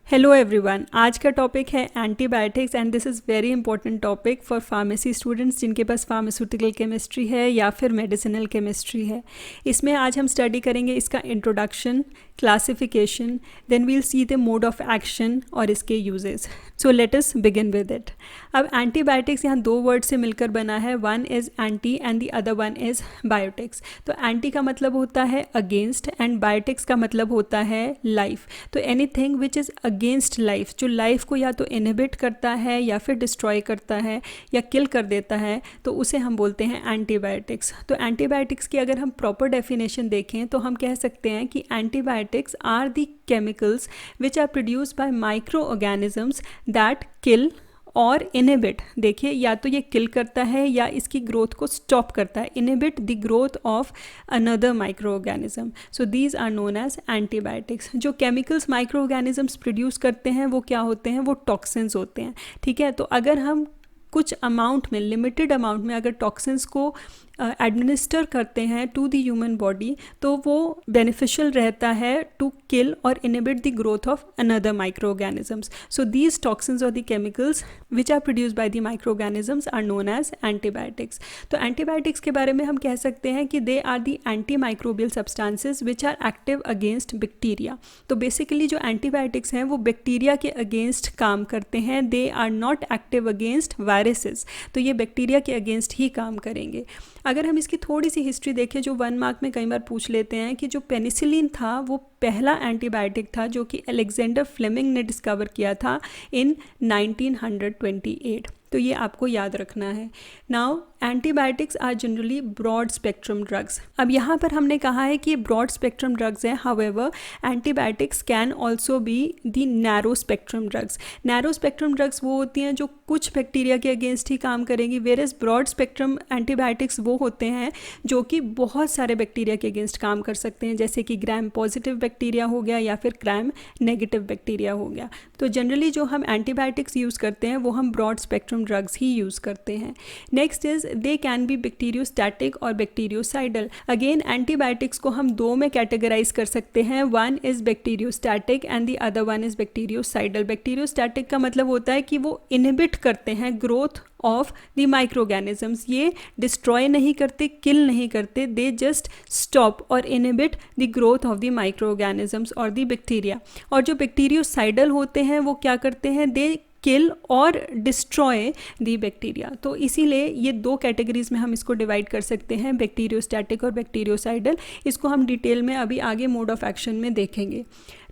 Hello everyone, आज का topic है antibiotics and this is very important topic for pharmacy students जिनके पास pharmaceutical chemistry है या फिर मेडिसिनल केमिस्ट्री है। इसमें आज हम स्टडी करेंगे इसका introduction, classification, then we'll see the mode of action और इसके uses. So let us begin with it. अब एंटीबायोटिक्स यहाँ दो वर्ड से मिलकर बना है, one is anti and the other one is biotics. तो एंटी का मतलब होता है अगेंस्ट एंड बायोटिक्स का मतलब होता है लाइफ। तो anything which is against life, जो लाइफ को या तो इनहिबिट करता है या फिर डिस्ट्रॉय करता है या किल कर देता है, तो उसे हम बोलते हैं एंटीबायोटिक्स। तो एंटीबायोटिक्स की अगर हम प्रॉपर डेफिनेशन देखें तो हम कह सकते हैं कि antibiotics are the chemicals which are produced by micro organisms that kill और इनहिबिट। देखिए, या तो ये किल करता है या इसकी ग्रोथ को स्टॉप करता है, inhibit the growth of another micro organism. So these are known as antibiotics. जो केमिकल्स माइक्रो ऑर्गेनिजम्स प्रोड्यूस करते हैं वो क्या होते हैं? वो टॉक्सिन्स होते हैं। ठीक है, तो अगर हम कुछ अमाउंट में, लिमिटेड अमाउंट में अगर टॉक्सिन्स को एडमिनिस्टर करते हैं टू द ह्यूमन बॉडी, तो वो बेनिफिशियल रहता है टू किल और inhibit the growth of another microorganisms. So these toxins और the chemicals which are produced by the microorganisms are known as antibiotics. तो antibiotics के बारे में हम कह सकते हैं कि they are the antimicrobial substances which are active against bacteria. तो बेसिकली जो एंटीबायोटिक्स हैं वो बैक्टीरिया के अगेंस्ट काम करते हैं, they are not active against viruses. तो ये बैक्टीरिया के अगेंस्ट ही काम करेंगे। अगर हम इसकी थोड़ी सी हिस्ट्री देखें, जो 1 मार्क में कई बार पूछ लेते हैं, कि जो पेनिसिलिन था वो पहला एंटीबायोटिक था जो कि अलेक्जेंडर फ्लेमिंग ने डिस्कवर किया था इन 1928। तो ये आपको याद रखना है। Now antibiotics are generally broad spectrum drugs. अब यहाँ पर हमने कहा है कि ये ब्रॉड स्पेक्ट्रम ड्रग्स हैं, however antibiotics can also be the narrow spectrum drugs. Narrow spectrum drugs वो होती हैं जो कुछ बैक्टीरिया के अगेंस्ट ही काम करेंगी, वेयरएज ब्रॉड स्पेक्ट्रम एंटीबायोटिक्स वो होते हैं जो कि बहुत सारे बैक्टीरिया के अगेंस्ट काम कर सकते हैं, जैसे कि ग्राम पॉजिटिव बैक्टीरिया हो गया या फिर ग्राम नेगेटिव बैक्टीरिया हो गया। तो जनरली जो हम एंटीबायोटिक्स यूज़ करते हैं वो हम ब्रॉड स्पेक्ट्रम ड्रग्स ही यूज़ करते हैं। Next is they can be bacteriostatic और बैक्टीरियोसाइडल। अगेन एंटीबायोटिक्स को हम दो में कैटेगराइज कर सकते हैं, one is bacteriostatic and the other one is bacteriocidal. Bacteriostatic का मतलब होता है कि वो इनहिबिट करते हैं growth of the micro organisms. ये डिस्ट्रॉय नहीं करते, किल नहीं करते, दे जस्ट स्टॉप और inhibit the growth of the micro organisms और द बैक्टीरिया। और जो बैक्टीरियोसाइडल होते हैं वो क्या करते हैं? दे किल और डिस्ट्रॉय दी बैक्टीरिया। तो इसीलिए ये दो कैटेगरीज में हम इसको डिवाइड कर सकते हैं, बैक्टीरियोस्टैटिक और बैक्टीरियोसाइडल। इसको हम डिटेल में अभी आगे मोड ऑफ एक्शन में देखेंगे।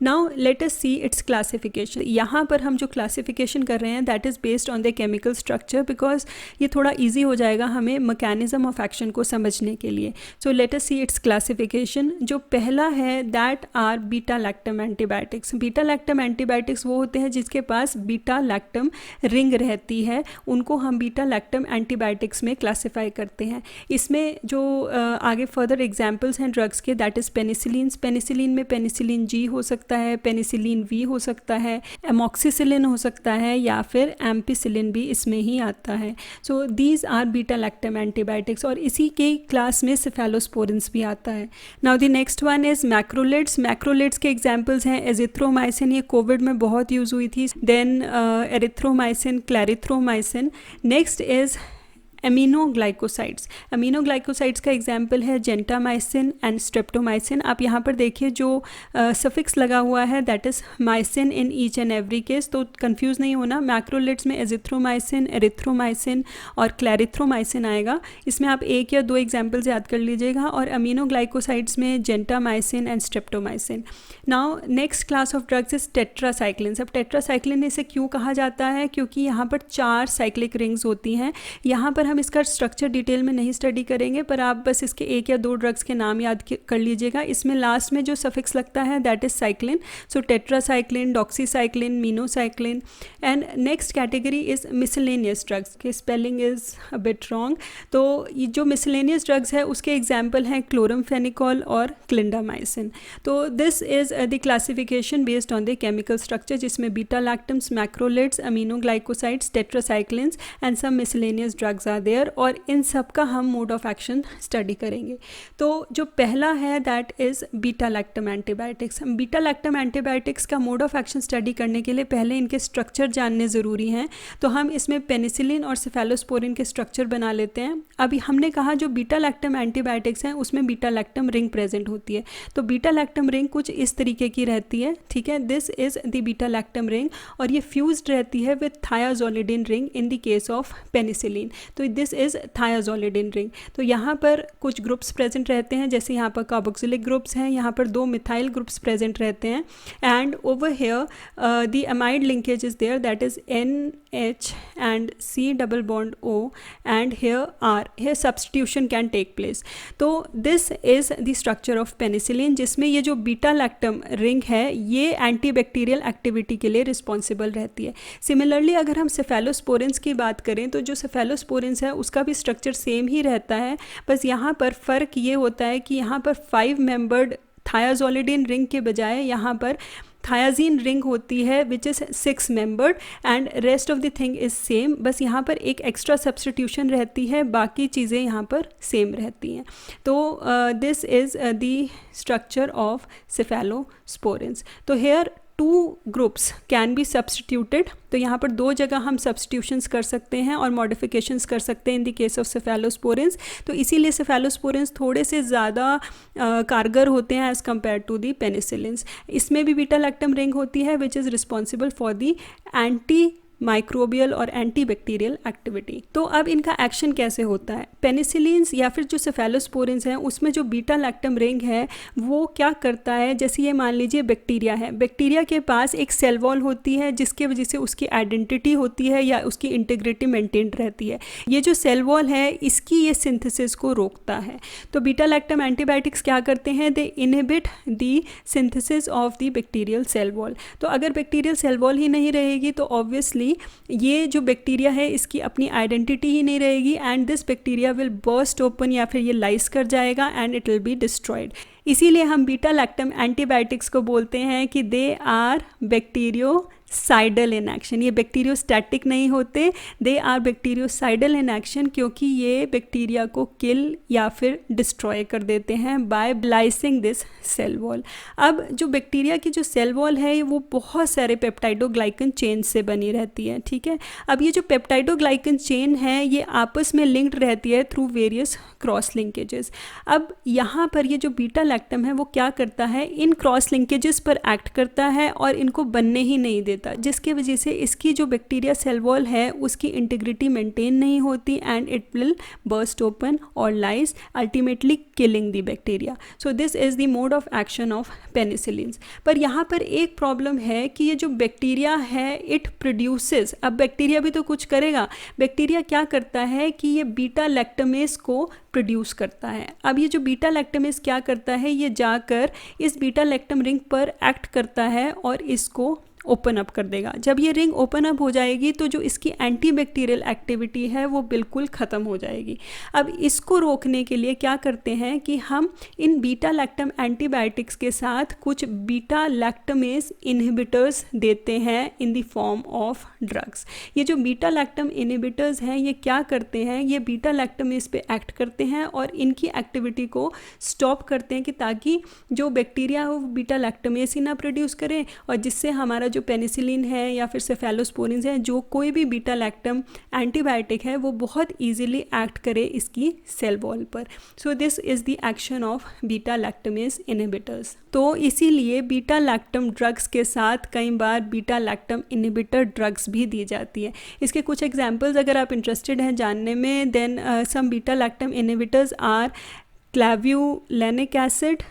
Now let us see its classification. यहाँ पर हम जो क्लासिफिकेशन कर रहे हैं that is based on the chemical structure, because ये थोड़ा ईजी हो जाएगा हमें मैकेनिज्म ऑफ एक्शन को समझने के लिए। So let us see its classification. जो पहला है that are beta lactam antibiotics. Beta lactam antibiotics वो होते हैं जिसके पास बीटा लैक्टम रिंग रहती है, उनको हम बीटा लैक्टम एंटीबायोटिक्स में क्लासीफाई करते हैं। इसमें जो आगे फर्दर एग्जाम्पल्स हैं ड्रग्स के, दैट इज़ पेनिसिलिन। पेनिसिलिन में पेनिसिलिन जी हो सकता है, पेनिसिलिन वी हो सकता है, एमॉक्सिसिलिन हो सकता है या फिर एम्पिसिलिन भी इसमें ही आता है। So these are beta lactam antibiotics. और इसी के क्लास में सेफेलोस्पोरिन्स भी आता है। Now the next one is macrolides. Macrolides के एग्जाम्पल्स हैं एजिथ्रोमाइसिन, ये कोविड में बहुत यूज़ हुई थी, then erythromycin, clarithromycin. Next is aminoglycosides. Aminoglycosides का एग्जाम्पल है जेंटामाइसिन एंड स्ट्रेप्टोमाइसिन। आप यहाँ पर देखिए जो सफिक्स लगा हुआ है that is mycin in each and every case, तो कंफ्यूज नहीं होना। मैक्रोलिड्स में एजिथ्रोमाइसिन, एरिथ्रोमाइसिन और क्लैरिथ्रोमाइसिन आएगा। इसमें आप एक या दो एग्जाम्पल्स याद कर लीजिएगा। और अमीनोग्लाइकोसाइड्स में gentamicin and streptomycin. Now next class of drugs is tetracycline. अब टेट्रासाइक्लिन इसे क्यों कहा जाता है? क्योंकि यहाँ पर 4 साइक्लिक रिंग्स होती हैं। यहाँ पर हम इसका स्ट्रक्चर डिटेल में नहीं स्टडी करेंगे, पर आप बस इसके एक या दो ड्रग्स के नाम याद कर लीजिएगा। इसमें लास्ट में जो सफिक्स लगता है that is cycline. So tetracycline, doxycycline, minocycline. And next category is miscellaneous drugs, के spelling is a bit wrong. तो ये जो मिसलेनियस ड्रग्स है उसके एग्जाम्पल हैं क्लोरमफेनिकॉल और क्लिंडामाइसिन। तो this is the classification based on the chemical structure, जिसमें beta lactams, macrolides, aminoglycosides, tetracyclines and some miscellaneous drugs are there, और इन सब का हम मोड ऑफ एक्शन स्टडी करेंगे। तो जो पहला है that is beta lactam antibiotics. Beta lactam antibiotics का मोड ऑफ एक्शन स्टडी करने के लिए पहले इनके स्ट्रक्चर जानने ज़रूरी हैं। तो हम इसमें पेनिसिलिन और सेफेलोस्पोरिन के स्ट्रक्चर बना लेते हैं। अभी हमने कहा जो बीटा लैक्टम एंटीबायोटिक्स हैं उसमें बीटा लैक्टम रिंग प्रेजेंट होती है। तो बीटा लैक्टम रिंग कुछ इस तरीके की रहती है, ठीक है। This is the beta lactam ring, और ये फ्यूज्ड रहती है with thiazolidine ring in the case of penicillin. तो दिस इज़ थायाजोलिडिन रिंग। तो यहाँ पर कुछ ग्रुप्स प्रेजेंट रहते हैं, जैसे यहाँ पर कार्बोक्सिलिक ग्रुप्स हैं, यहाँ पर 2 मिथाइल ग्रुप्स प्रेजेंट रहते हैं, and over here the amide linkage is there that is NH and C double bond O, and here substitution can take place. तो this is the structure of penicillin, जिसमें ये जो beta lactam ring है ये antibacterial activity के लिए responsible रहती है। सिमिलरली अगर हम सेफेलोस्पोरिन्स की बात करें तो जो सेफेलोस्पोरिन्स है उसका भी स्ट्रक्चर सेम ही रहता है, बस यहाँ पर फ़र्क ये होता है कि यहाँ पर 5 मेंबर्ड थायाजोलिडिन रिंग के बजाय यहाँ पर थायाजीन रिंग होती है which is 6 membered, and rest of the thing is same. बस यहाँ पर एक एक्स्ट्रा सब्स्टिट्यूशन रहती है, बाकी चीज़ें यहाँ पर सेम रहती हैं। तो this is the structure of cephalosporins. तो here 2 groups can be substituted. तो यहाँ पर 2 जगह हम सब्स्टिट्यूशंस कर सकते हैं और मॉडिफिकेशंस कर सकते हैं in the case of cephalosporins. तो इसीलिए सेफेलोस्पोरिन्स थोड़े से ज़्यादा कारगर होते हैं as compared to the penicillins. इसमें भी बीटा लैक्टम रिंग होती है which is responsible for the anti microbial और एंटीबैक्टीरियल एक्टिविटी। तो अब इनका एक्शन कैसे होता है? पेनिसिलिन्स या फिर जो सेफेलोस्पोरिन्स हैं उसमें जो बीटा लैक्टम रिंग है वो क्या करता है, जैसे ये मान लीजिए बैक्टीरिया है, बैक्टीरिया के पास एक सेल वॉल होती है जिसके वजह से उसकी आइडेंटिटी होती है या उसकी इंटीग्रिटी मेंटेन रहती है। ये जो सेल वॉल है इसकी ये सिंथेसिस को रोकता है। तो बीटा लैक्टम एंटीबायोटिक्स क्या करते हैं, they inhibit the synthesis of the bacterial cell wall. तो अगर बैक्टीरियल सेल वॉल ही नहीं रहेगी तो ऑब्वियसली ये जो बैक्टीरिया है इसकी अपनी आइडेंटिटी ही नहीं रहेगी, and this bacteria will burst open या फिर ये लाइस कर जाएगा and it will be destroyed. इसीलिए हम बीटा लैक्टम एंटीबायोटिक्स को बोलते हैं कि they are bacteriocidal in action. ये बैक्टीरियोस्टैटिक नहीं होते, they are bacteriocidal in action, क्योंकि ये बैक्टीरिया को किल या फिर डिस्ट्रॉय कर देते हैं by lysing this cell wall. अब जो बैक्टीरिया की जो सेल वॉल है वो बहुत सारे पेप्टाइडोग्लाइकन चेन से बनी रहती है, ठीक है। अब ये जो पेप्टाइडोग्लाइकन चेन है ये आपस में लिंक्ड रहती है थ्रू वेरियस क्रॉस लिंकेजेस। अब यहाँ पर ये जो बीटा लैक्टम है वो क्या करता है, इन क्रॉस लिंकेजेस पर एक्ट करता है और इनको बनने ही नहीं देता, जिसके वजह से इसकी जो बैक्टीरिया सेल वॉल है उसकी इंटीग्रिटी मेंटेन नहीं होती and it will burst open और lyse, ultimately killing the bacteria. So this is the mode of action of penicillins. पर यहाँ पर एक प्रॉब्लम है कि ये जो बैक्टीरिया है इट प्रोड्यूसेस, अब बैक्टीरिया भी तो कुछ करेगा, बैक्टीरिया क्या करता है कि ये बीटा लैक्टमेस को प्रोड्यूस करता है। अब ये जो बीटा लैक्टमेस क्या करता है, ये जाकर इस बीटा लैक्टम रिंग पर एक्ट करता है और इसको ओपन अप कर देगा। जब ये रिंग ओपन अप हो जाएगी तो जो इसकी एंटीबैक्टीरियल एक्टिविटी है वो बिल्कुल ख़त्म हो जाएगी। अब इसको रोकने के लिए क्या करते हैं कि हम इन बीटा लैक्टम एंटीबायोटिक्स के साथ कुछ बीटा लैक्टमेस इनहिबिटर्स देते हैं in the form of drugs. ये जो बीटा लैक्टम इनहिबिटर्स हैं ये क्या करते हैं, ये बीटा लैक्टमेस पे एक्ट करते हैं और इनकी एक्टिविटी को स्टॉप करते हैं कि ताकि जो बैक्टीरिया हो वो बीटा लैक्टमेस ही ना प्रोड्यूस करें, और जिससे हमारा जो पेनिसिलिन है या फिर सेफेलोस्पोरिन्स है, जो कोई भी बीटा लैक्टम एंटीबायोटिक है, वो बहुत इजीली एक्ट करे इसकी सेल वॉल पर। So this is the action of beta lactamase inhibitors. तो इसीलिए बीटा लैक्टम ड्रग्स के साथ कई बार बीटा लैक्टम इनहिबिटर ड्रग्स भी दी जाती है। इसके कुछ एग्जांपल्स अगर आप इंटरेस्टेड हैं जानने में, then some beta lactam inhibitors are clavulanic acid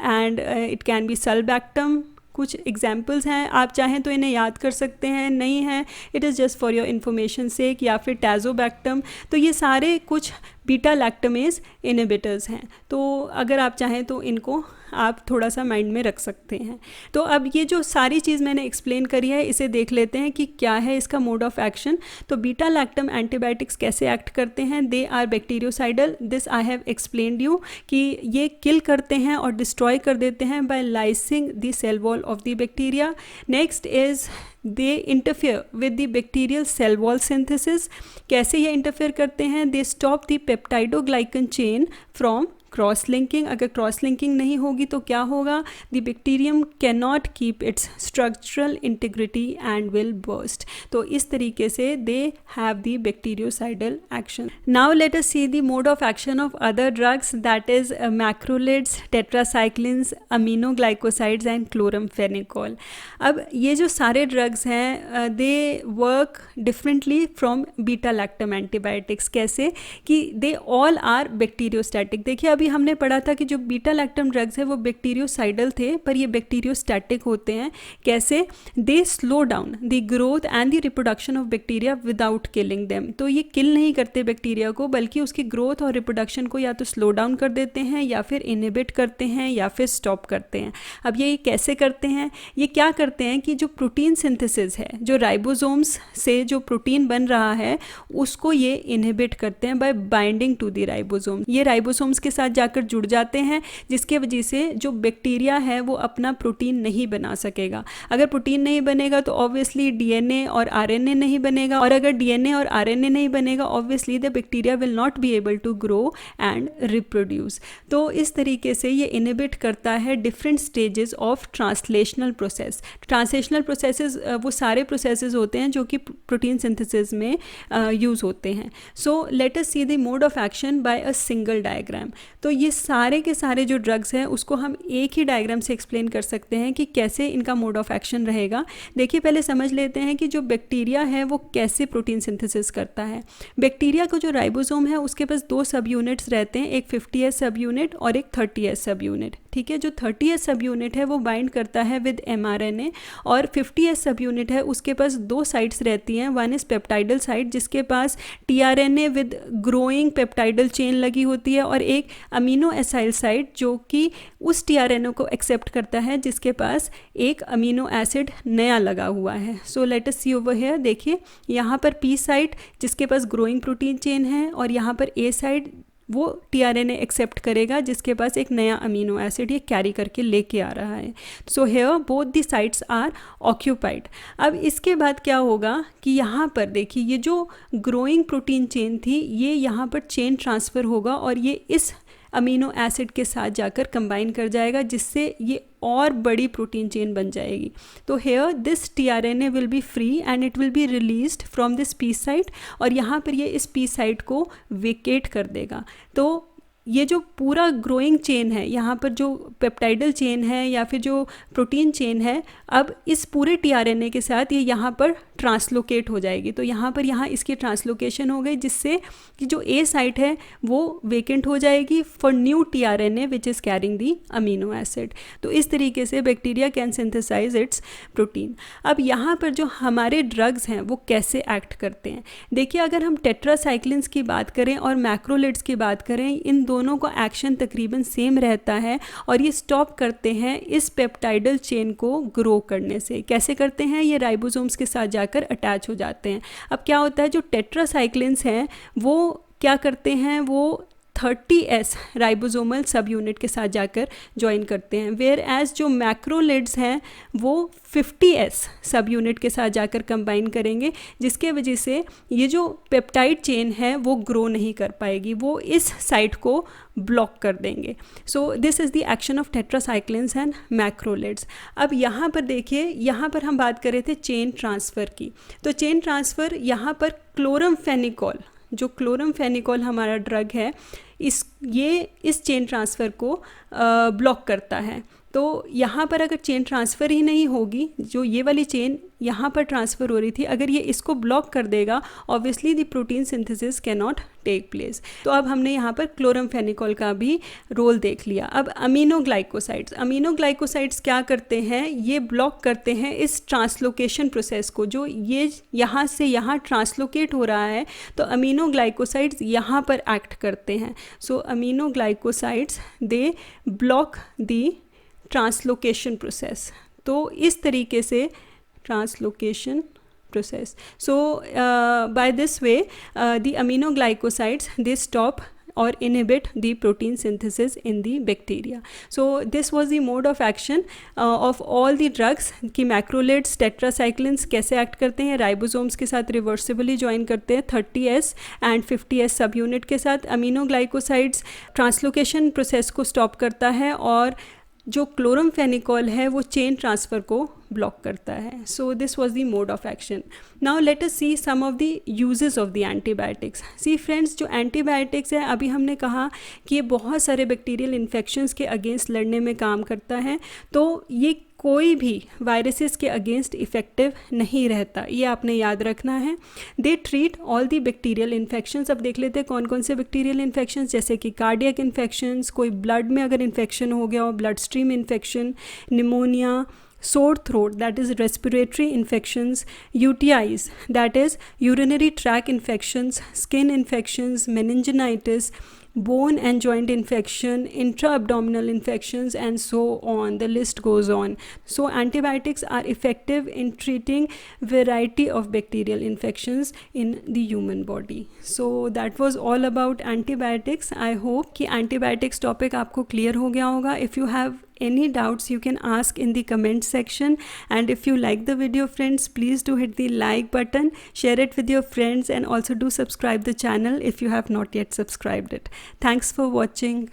and it can be sulbactam. कुछ एग्जाम्पल्स हैं, आप चाहें तो इन्हें याद कर सकते हैं, नहीं है it is just for your information sake, या फिर टैजोबैक्टम। तो ये सारे कुछ बीटा लैक्टमेज इनहिबिटर्स हैं। तो अगर आप चाहें तो इनको आप थोड़ा सा माइंड में रख सकते हैं। तो अब ये जो सारी चीज़ मैंने एक्सप्लेन करी है, इसे देख लेते हैं कि क्या है इसका मोड ऑफ एक्शन। तो बीटा लैक्टम एंटीबायोटिक्स कैसे एक्ट करते हैं? They are bacteriocidal, this I have explained you कि ये किल करते हैं और डिस्ट्रॉय कर देते हैं by lysing the cell wall of the bacteria. Next is they interfere with the bacterial cell wall synthesis. कैसे ये इंटरफेयर करते हैं? They stop the peptidoglycan chain from cross linking. अगर क्रॉस लिंकिंग नहीं होगी तो क्या होगा? The bacterium can not keep its structural integrity and will burst. तो इस तरीके से they have the bactericidal action. Now let us see the mode of action of other drugs, that is macrolides, tetracyclines, aminoglycosides and chloramphenicol. अब ये जो सारे drugs हैं they work differently from beta lactam antibiotics. कैसे? कि they all are bacteriostatic. देखिए अभी हमने पढ़ा था कि जो बीटा लैक्टम ड्रग्स है वो बैक्टीरियोसाइडल थे, पर ये बैक्टीरियोस्टैटिक होते हैं। कैसे? They slow down the growth and the reproduction of bacteria without killing them. तो ये किल नहीं करते बैक्टीरिया को, बल्कि उसकी ग्रोथ और रिप्रोडक्शन को या तो स्लो डाउन कर देते हैं या फिर इनहिबिट करते हैं या फिर स्टॉप करते हैं। अब ये कैसे करते हैं? ये क्या करते हैं कि जो प्रोटीन सिंथेसिस है, जो राइबोसोम्स से जो प्रोटीन बन रहा है, उसको ये इनहिबिट करते हैं by binding to the ribosome. ये राइबोसोम्स के साथ जाकर जुड़ जाते हैं, जिसके वजह से जो बैक्टीरिया है वो अपना प्रोटीन नहीं बना सकेगा। अगर प्रोटीन नहीं बनेगा तो ऑब्वियसली डीएनए और आरएनए नहीं बनेगा, और अगर डीएनए और आरएनए नहीं बनेगा obviously the bacteria will not be able to grow and reproduce. तो इस तरीके से ये इनहिबिट करता है different stages of translational process. Translational processes वो सारे प्रोसेसेस होते हैं जो कि प्रोटीन सिंथेसिस में यूज़ होते हैं। सो let us see the mode of action by a single diagram. तो ये सारे के सारे जो ड्रग्स हैं उसको हम एक ही डायग्राम से एक्सप्लेन कर सकते हैं कि कैसे इनका मोड ऑफ एक्शन रहेगा। देखिए पहले समझ लेते हैं कि जो बैक्टीरिया है वो कैसे प्रोटीन सिंथेसिस करता है। बैक्टीरिया का जो राइबोसोम है उसके पास 2 सब यूनिट्स रहते हैं, एक 50S सब यूनिट और एक 30S सब यूनिट। ठीक है, जो 30S सब यूनिट है वो बाइंड करता है विद mRNA, और 50S सब यूनिट है उसके पास 2 साइट्स रहती हैं। वन इज़ पेप्टाइडल साइट जिसके पास tRNA with growing peptidyl chain लगी होती है, और एक अमीनो एसाइल साइट जो कि उस tRNA को एक्सेप्ट करता है जिसके पास एक अमीनो एसिड नया लगा हुआ है। So let us see over here. देखिए यहाँ पर P साइट जिसके पास ग्रोइंग प्रोटीन चेन है, और यहाँ पर A साइट वो tRNA एक्सेप्ट करेगा जिसके पास एक नया अमीनो एसिड ये कैरी करके लेके आ रहा है। So here both the sites are occupied. अब इसके बाद क्या होगा कि यहाँ पर देखिए ये जो ग्रोइंग प्रोटीन चेन थी ये यहाँ पर चेन ट्रांसफ़र होगा और ये इस अमीनो एसिड के साथ जाकर कंबाइन कर जाएगा, जिससे ये और बड़ी प्रोटीन चेन बन जाएगी। तो here this tRNA will be free and it will be released from this P site, और यहाँ पर ये इस P साइट को वेकेट कर देगा। तो ये जो पूरा ग्रोइंग चेन है, यहाँ पर जो पेप्टाइडल चेन है या फिर जो प्रोटीन चेन है, अब इस पूरे tRNA के साथ ये यहाँ पर ट्रांसलोकेट हो जाएगी। तो यहाँ पर इसकी ट्रांसलोकेशन हो गई, जिससे कि जो A साइट है वो वेकेंट हो जाएगी for new tRNA which is carrying the amino acid. तो इस तरीके से bacteria can synthesise its protein. अब यहाँ पर जो हमारे ड्रग्स हैं वो कैसे एक्ट करते हैं? देखिए अगर हम टेट्रासाइक्लिन्स की बात करें और मैक्रोलिड्स की बात करें, इन दोनों का एक्शन तकरीबन सेम रहता है, और ये स्टॉप करते हैं इस पेप्टाइडल चेन को ग्रो करने से। कैसे करते हैं? ये राइबोसोम्स के साथ जाकर अटैच हो जाते हैं। अब क्या होता है, जो टेट्रासाइक्लिन्स हैं वो क्या करते हैं, वो 30S राइबोसोमल सब यूनिट के साथ जाकर ज्वाइन करते हैं, वेयर एज जो मैक्रोलिड्स हैं वो 50S सब यूनिट के साथ जाकर कंबाइन करेंगे, जिसके वजह से ये जो पेप्टाइड चेन है वो ग्रो नहीं कर पाएगी, वो इस साइट को ब्लॉक कर देंगे। So this is the action of tetracyclines and macrolides. अब यहाँ पर देखिए, यहाँ पर हम बात कर रहे थे चेन ट्रांसफ़र की। तो चेन ट्रांसफ़र यहाँ पर क्लोरमफेनिकोल, जो क्लोरमफेनिकोल हमारा ड्रग है, इस चेन ट्रांसफ़र को ब्लॉक करता है। तो यहाँ पर अगर चेन ट्रांसफ़र ही नहीं होगी, जो ये वाली चेन यहाँ पर ट्रांसफ़र हो रही थी, अगर ये इसको ब्लॉक कर देगा, obviously the protein synthesis can not take place. तो अब हमने यहाँ पर क्लोरमफेनिकोल का भी रोल देख लिया। अब अमीनोग्लाइकोसाइड्स क्या करते हैं, ये ब्लॉक करते हैं इस ट्रांसलोकेशन प्रोसेस को, जो ये यहाँ से यहाँ ट्रांसलोकेट हो रहा है, तो अमीनोग्लाइकोसाइड्स यहाँ पर एक्ट करते हैं। So aminoglycosides they block the translocation process. तो इस तरीके से translocation process. So by this way the aminoglycosides, they stop or inhibit the protein synthesis in the bacteria. So this was the mode of action of all the drugs कि macrolides, tetracyclines कैसे act करते हैं, ribosomes के साथ reversibly join करते हैं 30S and 50S सब unit के साथ। अमीनोग्लाइकोसाइड्स ट्रांसलोकेशन प्रोसेस को स्टॉप करता है, और जो क्लोरमफेनिकोल है वो चेन ट्रांसफ़र को ब्लॉक करता है। So this was the mode of action. Now let us see some of the uses of the antibiotics. See friends, जो एंटीबायोटिक्स है, अभी हमने कहा कि ये बहुत सारे बैक्टीरियल इन्फेक्शंस के अगेंस्ट लड़ने में काम करता है, तो ये कोई भी वायरसेस के अगेंस्ट इफ़ेक्टिव नहीं रहता, ये आपने याद रखना है। They treat all the bacterial infections. अब देख लेते हैं कौन कौन से बैक्टीरियल इन्फेक्शंस, जैसे कि कार्डियक इन्फेक्शंस, कोई ब्लड में अगर इन्फेक्शन हो गया हो, blood stream infection, pneumonia, sore throat, that is respiratory infections, UTIs, that is urinary tract infections, skin infections, meninginitis, bone and joint infection, intra-abdominal infections, and so on. The list goes on. So antibiotics are effective in treating variety of bacterial infections in the human body. So that was all about antibiotics. I hope कि antibiotics topic आपको clear हो गया होगा. If you have any doubts, you can ask in the comment section, and if you like the video friends, please do hit the like button, share it with your friends, and also do subscribe the channel if you have not yet subscribed it. Thanks for watching.